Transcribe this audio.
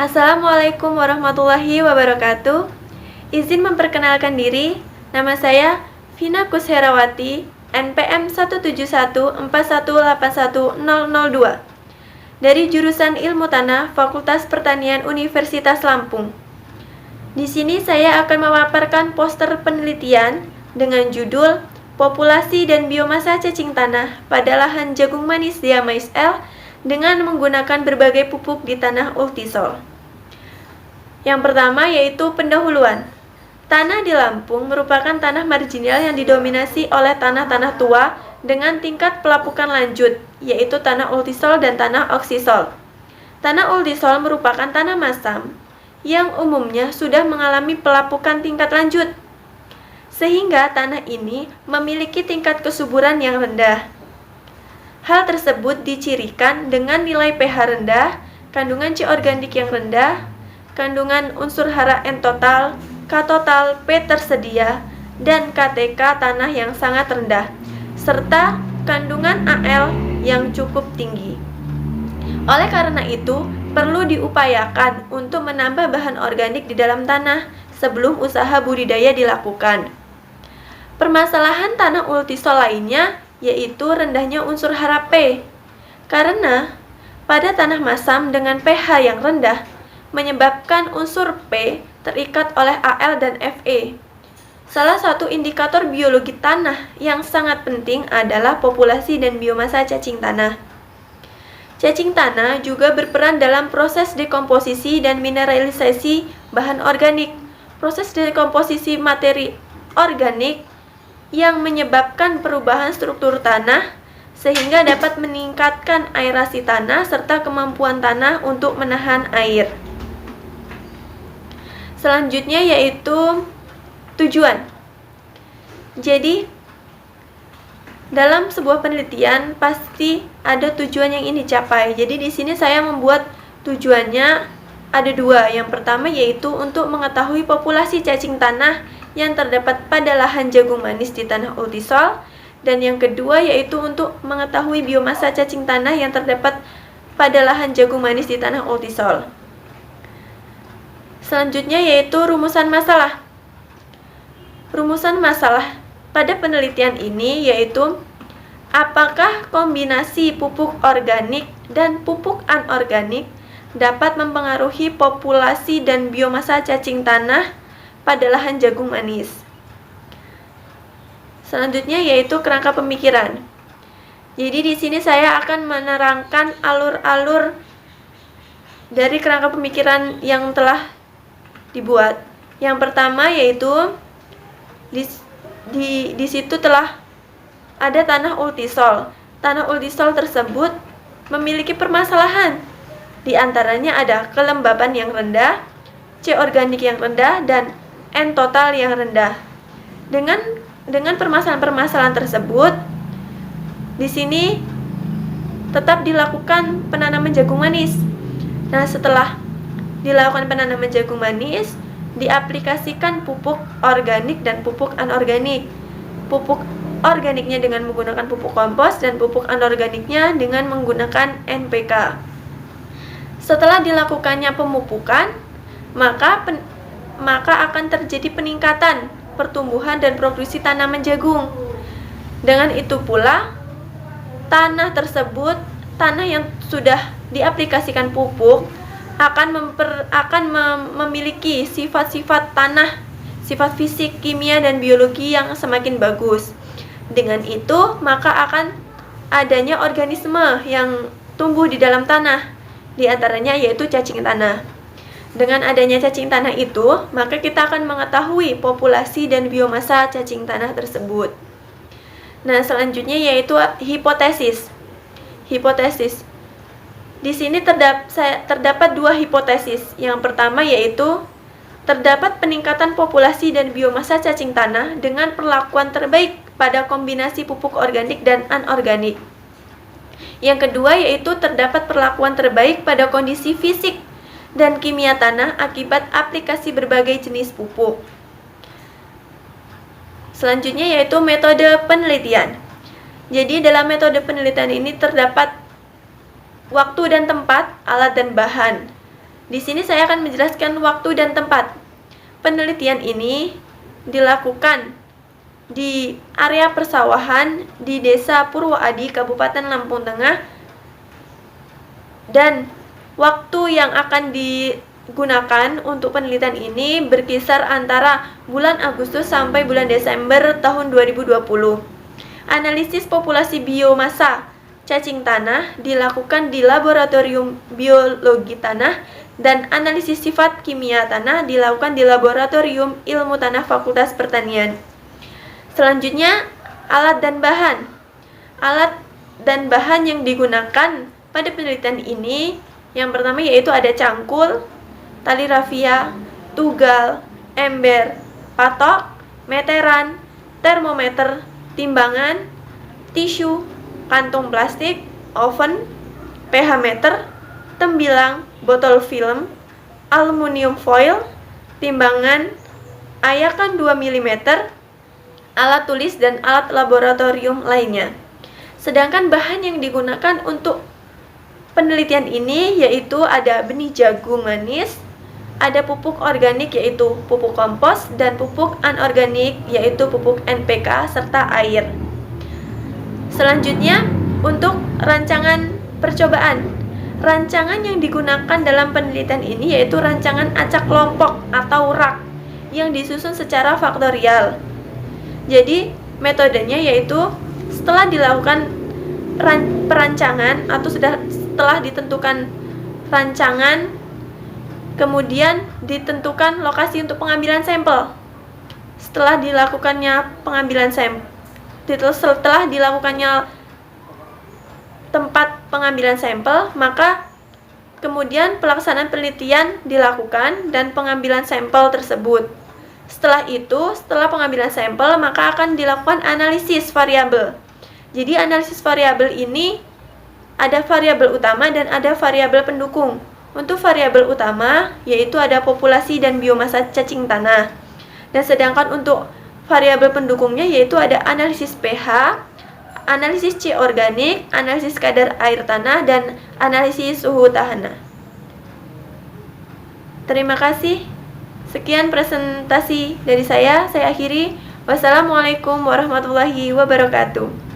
Assalamualaikum warahmatullahi wabarakatuh. Izin memperkenalkan diri, nama saya Vina Kusherawati, NPM 17141810002 dari jurusan Ilmu Tanah Fakultas Pertanian Universitas Lampung. Di sini saya akan memaparkan poster penelitian dengan judul Populasi dan Biomasa Cacing Tanah pada Lahan Jagung Manis Diamais L dengan menggunakan berbagai pupuk di tanah Ultisol. Yang pertama yaitu pendahuluan. Tanah di Lampung merupakan tanah marginal yang didominasi oleh tanah-tanah tua dengan tingkat pelapukan lanjut, yaitu tanah Ultisol dan tanah Oksisol. Tanah Ultisol merupakan tanah masam yang umumnya sudah mengalami pelapukan tingkat lanjut, sehingga tanah ini memiliki tingkat kesuburan yang rendah. Hal tersebut dicirikan dengan nilai pH rendah, kandungan C organik yang rendah, kandungan unsur hara N total, K total, P tersedia, dan KTK tanah yang sangat rendah, serta kandungan Al yang cukup tinggi. Oleh karena itu, perlu diupayakan untuk menambah bahan organik di dalam tanah sebelum usaha budidaya dilakukan. Permasalahan tanah Ultisol lainnya yaitu rendahnya unsur hara P, karena pada tanah masam dengan pH yang rendah menyebabkan unsur P terikat oleh Al dan Fe. Salah satu indikator biologi tanah yang sangat penting adalah populasi dan biomasa cacing tanah. Cacing tanah juga berperan dalam proses dekomposisi dan mineralisasi bahan organik. Proses dekomposisi materi organik yang menyebabkan perubahan struktur tanah sehingga dapat meningkatkan aerasi tanah serta kemampuan tanah untuk menahan air. Selanjutnya yaitu tujuan. Jadi, dalam sebuah penelitian pasti ada tujuan yang ingin dicapai. Jadi di sini saya membuat tujuannya ada dua. Yang pertama yaitu untuk mengetahui populasi cacing tanah yang terdapat pada lahan jagung manis di tanah Ultisol, dan yang kedua yaitu untuk mengetahui biomasa cacing tanah yang terdapat pada lahan jagung manis di tanah Ultisol. Selanjutnya yaitu rumusan masalah. Rumusan masalah pada penelitian ini yaitu apakah kombinasi pupuk organik dan pupuk anorganik dapat mempengaruhi populasi dan biomasa cacing tanah pada lahan jagung manis. Selanjutnya yaitu kerangka pemikiran. Jadi di sini saya akan menerangkan alur-alur dari kerangka pemikiran yang telah dibuat. Yang pertama yaitu di situ telah ada tanah Ultisol. Tanah Ultisol tersebut memiliki permasalahan. Di antaranya ada kelembaban yang rendah, C organik yang rendah, dan N total yang rendah. Dengan permasalahan-permasalahan tersebut, di sini tetap dilakukan penanaman jagung manis. Nah, setelah dilakukan penanaman jagung manis, diaplikasikan pupuk organik dan pupuk anorganik. Pupuk organiknya dengan menggunakan pupuk kompos dan pupuk anorganiknya dengan menggunakan NPK. Setelah dilakukannya pemupukan, maka akan terjadi peningkatan pertumbuhan dan produksi tanaman jagung. Dengan itu pula, tanah tersebut, tanah yang sudah diaplikasikan pupuk akan memiliki sifat-sifat tanah, sifat fisik, kimia, dan biologi yang semakin bagus. Dengan itu, maka akan adanya organisme yang tumbuh di dalam tanah, di antaranya yaitu cacing tanah. Dengan adanya cacing tanah itu, maka kita akan mengetahui populasi dan biomasa cacing tanah tersebut. Nah, selanjutnya yaitu hipotesis. Hipotesis. Di sini terdapat dua hipotesis. Yang pertama yaitu terdapat peningkatan populasi dan biomasa cacing tanah dengan perlakuan terbaik pada kombinasi pupuk organik dan anorganik. Yang kedua yaitu terdapat perlakuan terbaik pada kondisi fisik dan kimia tanah akibat aplikasi berbagai jenis pupuk. Selanjutnya yaitu metode penelitian. Jadi dalam metode penelitian ini terdapat waktu dan tempat, alat dan bahan. Di sini saya akan menjelaskan waktu dan tempat. Penelitian ini dilakukan di area persawahan di Desa Purwoadi, Kabupaten Lampung Tengah, dan waktu yang akan digunakan untuk penelitian ini berkisar antara bulan Agustus sampai bulan Desember tahun 2020. Analisis populasi biomasa cacing tanah dilakukan di Laboratorium Biologi Tanah, dan analisis sifat kimia tanah dilakukan di Laboratorium Ilmu Tanah Fakultas Pertanian. Selanjutnya, alat dan bahan. Alat dan bahan yang digunakan pada penelitian ini yang pertama yaitu ada cangkul, tali rafia, tugal, ember, patok, meteran, termometer, timbangan, tisu, kantung plastik, oven, pH meter, tembilang, botol film, aluminium foil, timbangan, ayakan 2 mm, alat tulis, dan alat laboratorium lainnya. Sedangkan bahan yang digunakan untuk penelitian ini yaitu ada benih jagung manis, ada pupuk organik yaitu pupuk kompos, dan pupuk anorganik yaitu pupuk NPK serta air. Selanjutnya, untuk rancangan percobaan. Rancangan yang digunakan dalam penelitian ini yaitu rancangan acak kelompok atau RAK yang disusun secara faktorial. Jadi, metodenya yaitu setelah dilakukan perancangan atau setelah ditentukan rancangan, kemudian ditentukan lokasi untuk pengambilan sampel. Setelah dilakukannya pengambilan sampel, setelah dilakukannya tempat pengambilan sampel, maka kemudian pelaksanaan penelitian dilakukan dan pengambilan sampel tersebut. Setelah itu, setelah pengambilan sampel, maka akan dilakukan analisis variabel. Jadi analisis variabel ini ada variabel utama dan ada variabel pendukung. Untuk variabel utama yaitu ada populasi dan biomasa cacing tanah. Dan sedangkan untuk variabel pendukungnya yaitu ada analisis pH, analisis C organik, analisis kadar air tanah, dan analisis suhu tanah. Terima kasih. Sekian presentasi dari saya akhiri. Wassalamualaikum warahmatullahi wabarakatuh.